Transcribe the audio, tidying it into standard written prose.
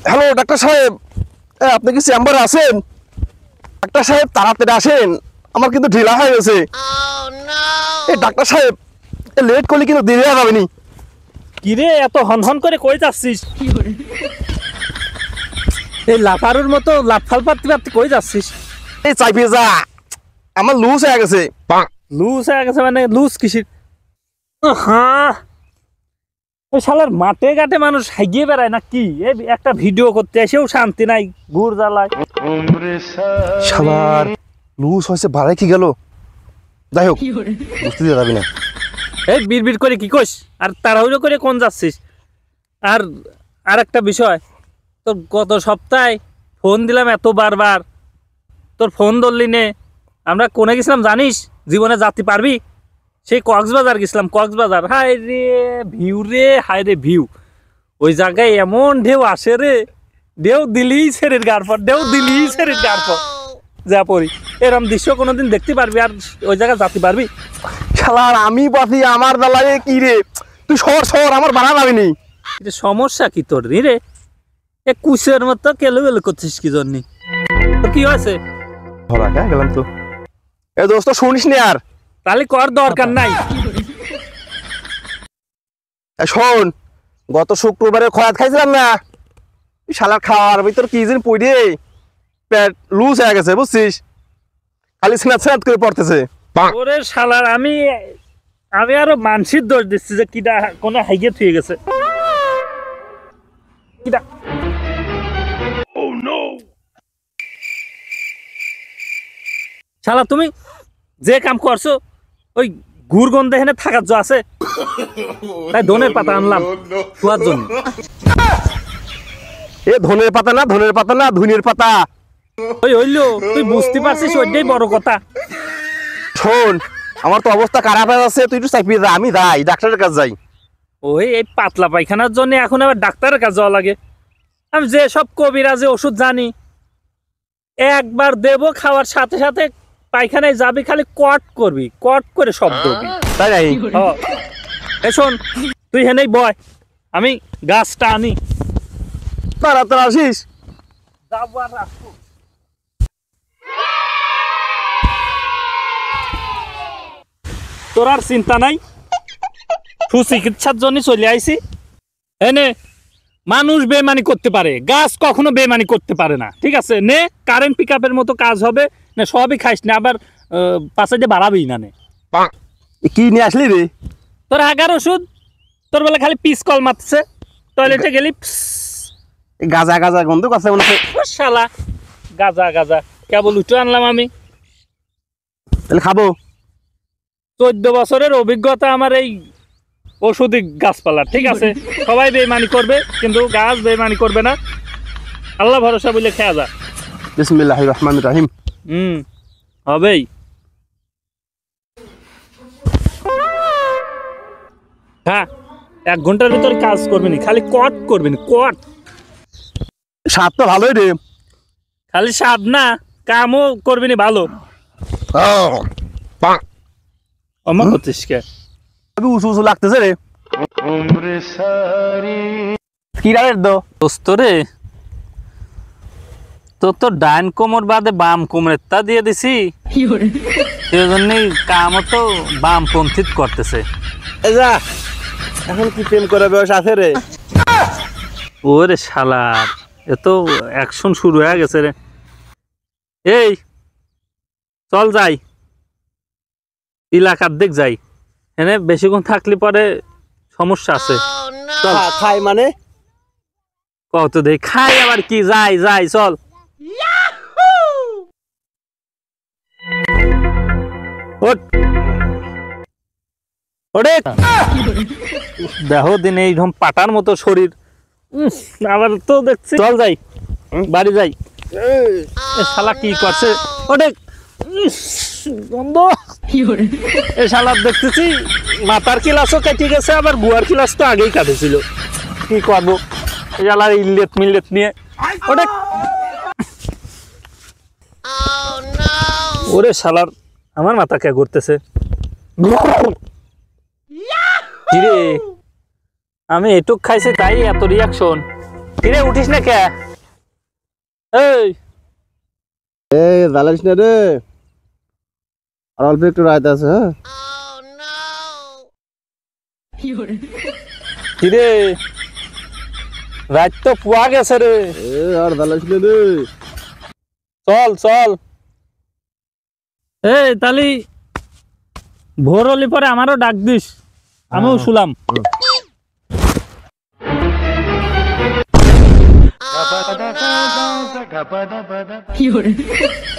Hello doctor সাহেব, আপনি কি চেম্বারে আছেন? ডাক্তার সাহেব তাড়াতাড়ি আসেন, আমার কিন্তু ঢিলা হয়ে গেছে। ডাক্তার সাহেব লেট করলে কিন্তু দেরি হয়ে যাবে নি। কিরে এত হনহন করে কই যাচ্ছিস? এই লাফারুর মতো লাফাল পাত্তি পাত্তি কই যাচ্ছিস? এই চাইপে যা, আমার লুজ হয়ে গেছে। লুজ হয়ে গেছে মানে লুজ কিসির? হ্যাঁ, ওই শালার মাঠে ঘাটে মানুষ হাগিয়ে বেড়ায় না কি? এই একটা ভিডিও করতে এসেও শান্তি নাই, ঘুর জ্বালায়। শালার লুজ হয়েছে, বাড়াই কি গেল? যাই হোক, বুঝতে দিয়ে যাবি না। এই বিড়বিড় করে কি কইস? আর তাড়াহুড়ো করে কোন যাচ্ছিস? আর একটা বিষয়, তোর গত সপ্তাহে ফোন দিলাম এত বারবার, তোর ফোন ধরলি নে। আমরা কোনে গেছিলাম জানিস? জীবনে যাত্রী পারবি? সেই কক্সবাজার গেছিলাম, কক্সবাজার। হায় রে ভিউ রে, হায় রে ভিউ। ওই জায়গায় এমন ঢেউ আসে রে, ঢেউ দিলি ছেড়ের গার পর, ঢেউ দিলি ছেড়ের গার পর যা পড়ি। এরম দৃশ্য কোনোদিন দেখতে পারবি আর ওই জায়গায় যাত্রী পারবি? শালার আমি বাতি আমার বেলায় কি রে? তুই সর আমার বাড়া যাবিনি। সমস্যা কি তোর রে? এ কুশের মতো কেলো বেলো করছিস কি জন্য? তোর কি হয়েছে? ধরা গেলাম তো। এ দোস্ত শুনিস নি আর? তাহলে কর, দরকার নাই। শোন, গত শুক্রবারে খয়াত খাইছিলাম না, শালার খাওয়ার ভিতর কি যেন পড়ে পেট লুজ হয়ে গেছে, বুঝছিস? খালি স্নাত করে পড়তেছে। ওরে শালার, আমি আরো মানসিক দোষ দিচ্ছি যে কিটা কোন হাইগে থুয়ে গেছে। কিটা শালা তুমি যে কাম করছো, ওই গুড়গন্ধ এখানে থাকার জো আছে, তাই ধনের পাতা আনলাম খোয়ার জন্য। এ ধনের পাতা না, ধনের পাতা। ওই হইলো, তুই বুঝতে পারছিস, ওইটাই বড় কথা। শোন, আমার তো অবস্থা খারাপ হয়ে যাচ্ছে, তুই একটু চাপিয়ে যা, আমি যাই ডাক্তারের কাছে যাই। ওই এই পাতলা পায়খানার জন্য এখন আবার ডাক্তারের কাছে যাওয়া লাগে? আমি যে সব কবিরাজে ওষুধ জানি, একবার দেব, খাওয়ার সাথে সাথে পায়খানায় যাবি, খালি কট করবি, কট করে শব্দ হবি। তাই নাই? এ শোন, তুই হেনেই বয়, আমি গাছটা আনি। তাড়াতাড়ি আসিস। যাবো আর আসবো। তোর আর চিন্তা নাই, সুচিকিৎসার জন্য চলে আইছি। এনে মানুষ বেমানি করতে পারে, গাছ কখনো বেমানি করতে পারে না, ঠিক আছে? নে, কারেন্ট পিক আপের মতো কাজ হবে না, সবই খাইস না, আবার পাশে দিয়ে বাড়াবি না। নে, কি নিয়ে আসলি রে? তোর হাগার ওষুধ। তোর বেলা খালি পিস কল মারছে, টয়লেটে গেলি গাজা গাজা গন্ধ কাছে মনে হয়। শালা গাজা গাজা কেবল উঠে আনলাম আমি। তাহলে খাবো। 14 বছরের অভিজ্ঞতা আমার এই ওষুধি গাছপালা, ঠিক আছে? সবাই বেমানি করবে, কিন্তু গাছ বেমানি করবে না। আল্লাহ ভরসা বলে খেয়া যা। বিসমিল্লাহির রহমানির রহিম। হবেই। হ্যাঁ, 1 ঘন্টার ভিতর কাজ করবি না, খালি কট করবি না, কট। স্বাদ তো ভালোই রে। খালি স্বাদ না, কামও করবি না ভালো। অমর হচ্ছিস কে? উঁচু উঁচু লাগতেছে রে। কি রে দোস্ত রে, তোর তো ডাইন কোমর বাদে বাম কোমরের তা দিয়ে দিছি, সেই জন্যই কামও তো বামপন্থী করতেছে। যা, এখন কি প্রেম করে বয়স আছে রে? ওরে শালার, এ তো অ্যাকশন শুরু হয়ে গেছে রে। এই চল যাই, এলাকার দিক যাই। এনে বেশিক্ষণ থাকলে পরে সমস্যা আছে। চল। খাই মানে? কত দেখ খাই আবার কি? যাই যাই চল। দেখো দিন এইরকম পাটার মতো শরীর, আবার তো দেখছি। চল যাই, বাড়ি যাই। শালা কি করছে? ওরে গন্ধ। এ শালা দেখতেছি মাথার ক্লাসও কেটে গেছে, আবার গুয়ার ক্লাস তো আগেই কাটেছিল। কি করবো শালার ইল্লেত মিল্লেত নিয়ে। ওরে ওরে শালার, আমার মাথা কে ঘুরতেছে। কিরে, আমি এটুক খাইছি তাই এত রিয়াকশন? কিরে উঠিস না কে? এই জ্বালাইস না রে, আর অল্প একটু রাত আছে। হ্যাঁ কিরে রাত তো পুয়া গেছে রে, আর জ্বালাইস না রে। চল চল। এই তালি ভোর হলি পরে আমারও ডাক দিস, আমিও শুলাম। Gapada, gapada, gapada, gapada.